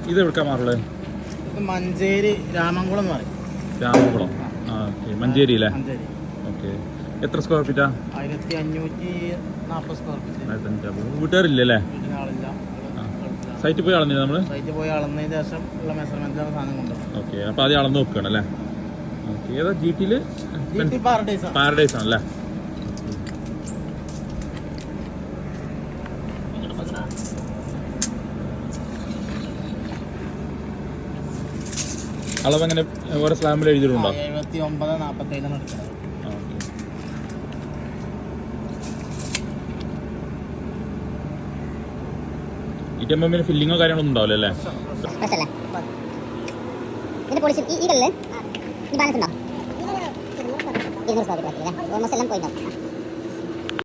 ഇത് എവിടുക്കാൻ മാറുള്ളത്? മഞ്ചേരി രാമംകുളം എന്ന് പറയും. രാമംകുളം. ആ ഓക്കെ. മഞ്ചേരി അല്ലേ? മഞ്ചേരി. ഓക്കെ. എത്ര സ്ക്വയർ ഫീറ്റാ? 1540 സ്ക്വയർ ഫീറ്റ്. വീട്ടുകാരില്ലല്ലേ? വീട്ടിനാളില്ല. സൈറ്റിൽ പോയി അളന്നില്ല നമ്മൾ? സൈറ്റിൽ പോയി അളന്നതിന് ശേഷം ഉള്ള മെഷർമെന്റിലാണ് സാധനം കൊണ്ടുപോകും. ഓക്കെ. അപ്പോൾ ആദ്യം അളന്ന് നോക്കുകയാണ് അല്ലേ? ഓക്കെ. ഏതാ GT-ൽ? പാരഡൈസ് ആണല്ലേ? അളവെങ്ങനെ ഓരോ സ്ലാമിൽ എഴുതിയിട്ടുണ്ടോ? 79-47 എടുക്കുന്നത്. ഇറ്റമ്പമ്മിന് ഫില്ലിങ്ങോ കാര്യങ്ങളൊന്നും ഉണ്ടാവില്ല അല്ലേ? ഇതിന്റെ പോളിഷ് ഈ കല്ല് ഈ ബാലൻസ് ഉണ്ടോ? 200 സ്ക്വയർ ഫീറ്റ് ഓൾമോസ്റ്റ് എല്ലാം പോയിട്ടുണ്ടാവും.